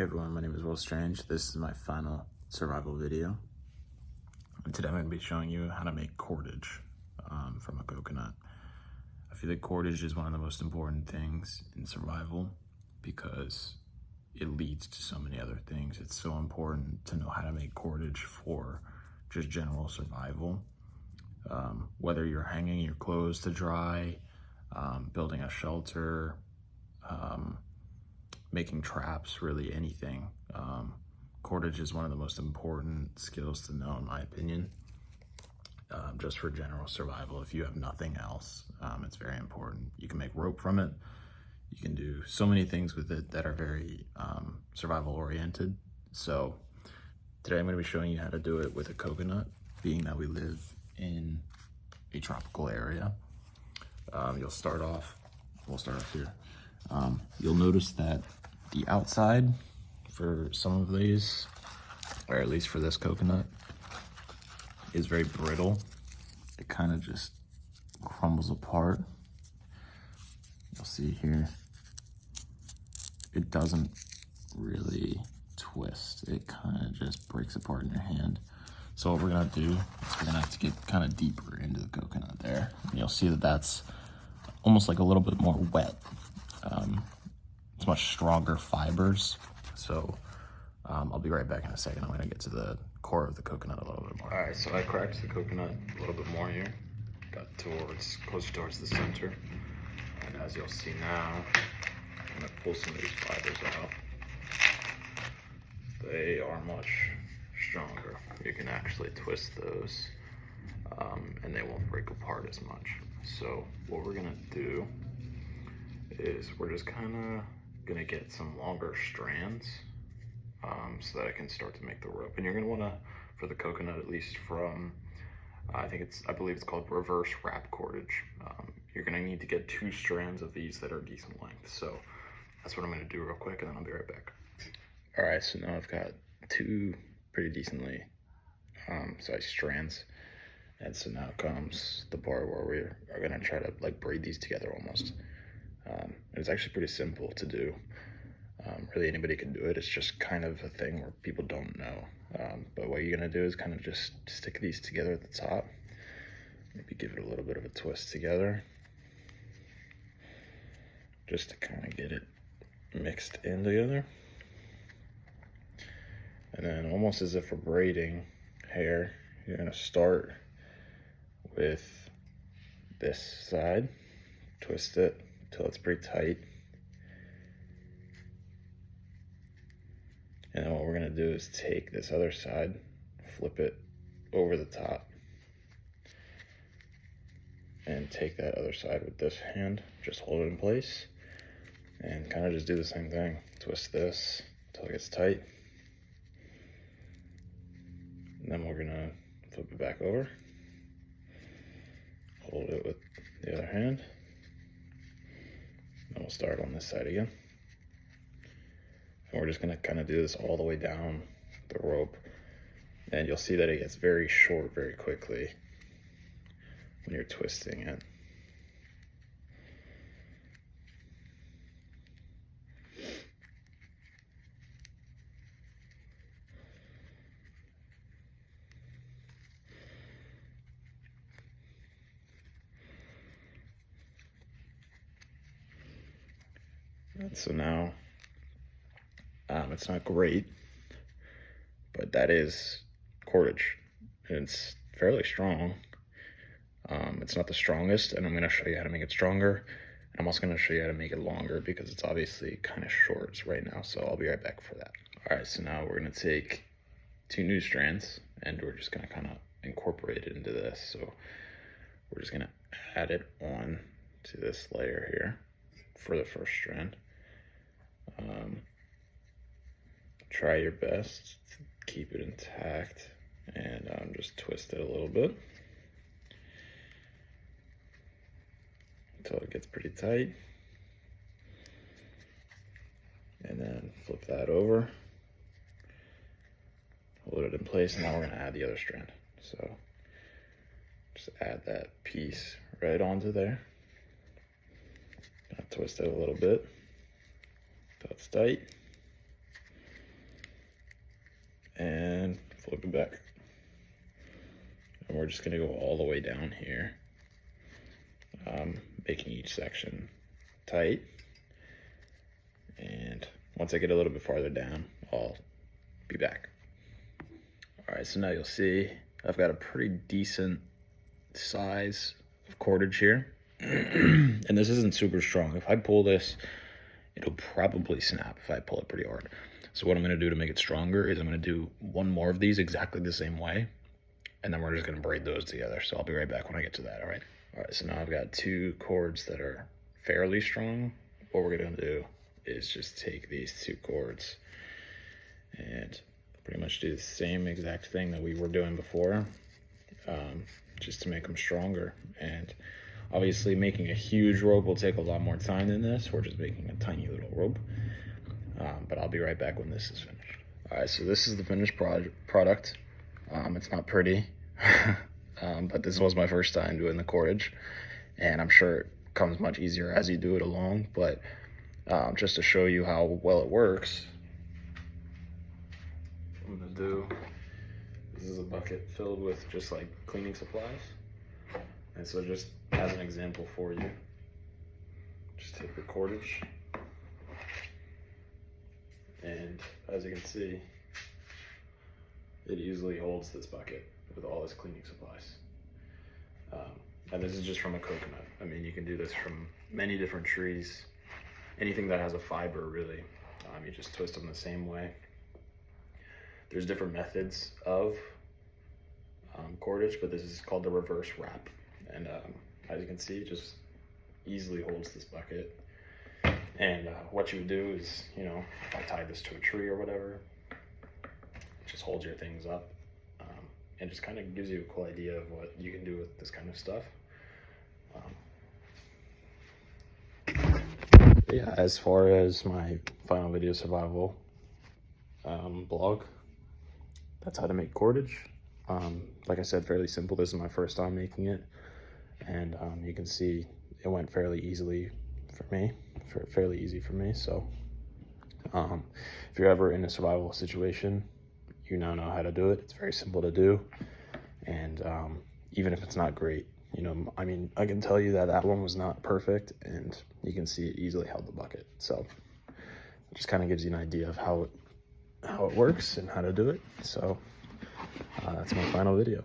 Hey everyone, my name is Will Strange. This is my final survival video. And today I'm going to be showing you how to make cordage from a coconut. I feel like cordage is one of the most important things in survival because it leads to so many other things. It's so important to know how to make cordage for just general survival. Whether you're hanging your clothes to dry, building a shelter, making traps, really anything. Cordage is one of the most important skills to know, in my opinion, just for general survival. If you have nothing else, it's very important. You can make rope from it. You can do so many things with it that are very survival oriented. So today I'm going to be showing you how to do it with a coconut, being that we live in a tropical area. We'll start off here. You'll notice that the outside for some of these, or at least for this coconut, is very brittle. It kind of just crumbles apart. You'll see here, it doesn't really twist. It kind of just breaks apart in your hand. So what we're gonna do is we're gonna have to get kind of deeper into the coconut there. And you'll see that that's almost like a little bit more wet. It's much stronger fibers. So I'll be right back in a second. I'm gonna get to the core of the coconut a little bit more. All right, so I cracked the coconut a little bit more here. Got closer towards the center. And as you'll see now, I'm gonna pull some of these fibers out. They are much stronger. You can actually twist those and they won't break apart as much. So what we're gonna do is we're just kind of gonna get some longer strands so that I can start to make the rope. And you're gonna wanna, for the coconut, at least from, I believe it's called reverse wrap cordage. You're gonna need to get 2 strands of these that are decent length. So that's what I'm gonna do real quick and then I'll be right back. All right, so now I've got 2 pretty decently sized strands. And so now comes the part where we are gonna try to like braid these together almost. It's actually pretty simple to do. Really anybody can do it. It's just kind of a thing where people don't know. But what you're gonna do is kind of just stick these together at the top. Maybe give it a little bit of a twist together. Just to kind of get it mixed in together. And then almost as if we're braiding hair, you're gonna start with this side, twist it until it's pretty tight. And then what we're gonna do is take this other side, flip it over the top, and take that other side with this hand, just hold it in place, and kind of just do the same thing. Twist this until it gets tight. And then we're gonna flip it back over, hold it with the other hand, and we'll start on this side again. And we're just gonna kind of do this all the way down the rope. And you'll see that it gets very short very quickly when you're twisting it. And so now, it's not great, but that is cordage. And it's fairly strong. It's not the strongest, and I'm gonna show you how to make it stronger. I'm also gonna show you how to make it longer because it's obviously kind of short right now, so I'll be right back for that. All right, so now we're gonna take 2 new strands and we're just gonna kind of incorporate it into this. So we're just gonna add it on to this layer here for the first strand. Try your best to keep it intact and just twist it a little bit until it gets pretty tight. And then flip that over, hold it in place, and now we're gonna add the other strand. So just add that piece right onto there. Twist it a little bit until it's tight. flip it back. And we're just gonna go all the way down here, making each section tight. And once I get a little bit farther down, I'll be back. All right, so now you'll see I've got a pretty decent size of cordage here. And this isn't super strong. If I pull this, it'll probably snap if I pull it pretty hard. So what I'm gonna do to make it stronger is I'm gonna do one more of these exactly the same way, and then we're just gonna braid those together. So I'll be right back when I get to that, all right? All right, so now I've got 2 cords that are fairly strong. What we're gonna do is just take these 2 cords and pretty much do the same exact thing that we were doing before, just to make them stronger. And obviously making a huge rope will take a lot more time than this. We're just making a tiny little rope, but I'll be right back when this is finished. All right, so this is the finished product. It's not pretty, but this was my first time doing the cordage, and I'm sure it comes much easier as you do it along, but just to show you how well it works, what I'm gonna do, this is a bucket filled with just like cleaning supplies. And so just as an example for you, just take the cordage, and as you can see, it easily holds this bucket with all its cleaning supplies. And this is just from a coconut. I mean, you can do this from many different trees, anything that has a fiber really. You just twist them the same way. There's different methods of cordage, but this is called the reverse wrap. And as you can see, it just easily holds this bucket. And what you would do is, you know, if I tie this to a tree or whatever, it just holds your things up, and just kind of gives you a cool idea of what you can do with this kind of stuff. Yeah, as far as my final video survival blog, that's how to make cordage. Like I said, fairly simple. This is my first time making it, and you can see it went fairly easily for me, fairly easy for me. So if you're ever in a survival situation, you now know how to do it. It's very simple to do, and even if it's not great, you know, I mean, I can tell you that that one was not perfect, and you can see it easily held the bucket. So it just kind of gives you an idea of how it works and how to do it. So that's my final video.